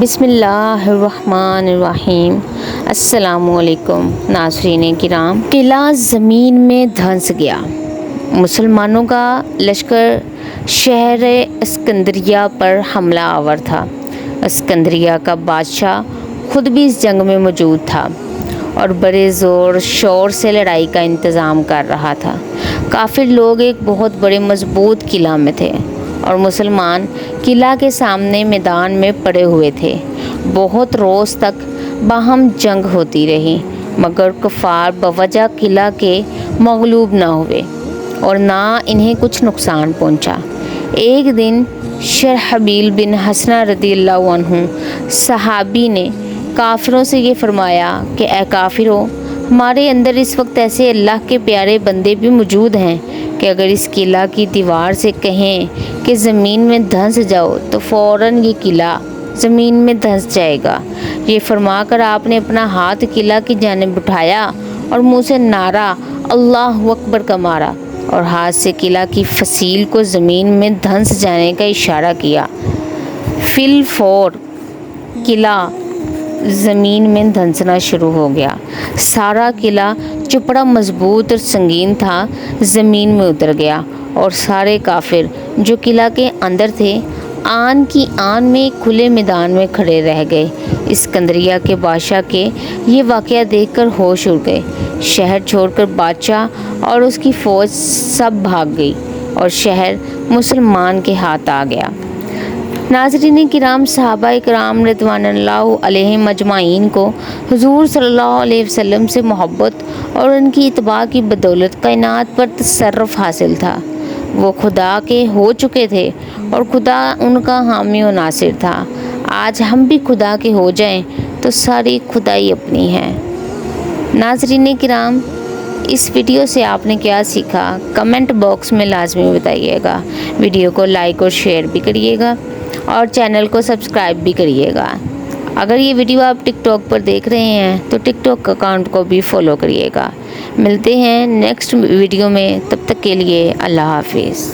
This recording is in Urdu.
بسم اللہ الرحمن الرحیم۔ السلام علیکم ناظرین کرام۔ قلعہ زمین میں دھنس گیا۔ مسلمانوں کا لشکر شہر اسکندریہ پر حملہ آور تھا۔ اسکندریہ کا بادشاہ خود بھی اس جنگ میں موجود تھا اور بڑے زور شور سے لڑائی کا انتظام کر رہا تھا۔ کافر لوگ ایک بہت بڑے مضبوط قلعہ میں تھے اور مسلمان قلعہ کے سامنے میدان میں پڑے ہوئے تھے۔ بہت روز تک باہم جنگ ہوتی رہی مگر کفار بوجہ قلعہ کے مغلوب نہ ہوئے اور نہ انہیں کچھ نقصان پہنچا۔ ایک دن شرحبیل بن حسنہ رضی اللہ عنہ صحابی نے کافروں سے یہ فرمایا کہ اے کافرو، ہمارے اندر اس وقت ایسے اللہ کے پیارے بندے بھی موجود ہیں کہ اگر اس قلعہ کی دیوار سے کہیں کہ زمین میں دھنس جاؤ تو فوراً یہ قلعہ زمین میں دھنس جائے گا۔ یہ فرما کر آپ نے اپنا ہاتھ قلعہ کی جانب اٹھایا اور منہ سے نعرہ اللہ اکبر کا مارا اور ہاتھ سے قلعہ کی فصیل کو زمین میں دھنس جانے کا اشارہ کیا۔ فی الفور قلعہ زمین میں دھنسنا شروع ہو گیا۔ سارا قلعہ جو بڑا مضبوط اور سنگین تھا زمین میں اتر گیا اور سارے کافر جو قلعہ کے اندر تھے آن کی آن میں کھلے میدان میں کھڑے رہ گئے۔ اسکندریہ کے بادشاہ کے یہ واقعہ دیکھ کر ہوش اڑ گئے۔ شہر چھوڑ کر بادشاہ اور اس کی فوج سب بھاگ گئی اور شہر مسلمان کے ہاتھ آ گیا۔ ناظرین کرام، صحابہ کرام رضوان اللہ علیہم اجمعین کو حضور صلی اللہ علیہ وسلم سے محبت اور ان کی اتباع کی بدولت کائنات پر تصرف حاصل تھا۔ وہ خدا کے ہو چکے تھے اور خدا ان کا حامی و ناصر تھا۔ آج ہم بھی خدا کے ہو جائیں تو ساری خدائی اپنی ہے۔ ناظرین کرام، اس ویڈیو سے آپ نے کیا سیکھا کمنٹ باکس میں لازمی بتائیے گا۔ ویڈیو کو لائک اور شیئر بھی کریے گا اور چینل کو سبسکرائب بھی کریے گا۔ اگر یہ ویڈیو آپ ٹک ٹاک پر دیکھ رہے ہیں تو ٹک ٹاک اکاؤنٹ کو بھی فالو کریے گا۔ ملتے ہیں نیکسٹ ویڈیو میں، تب تک کے لیے اللہ حافظ۔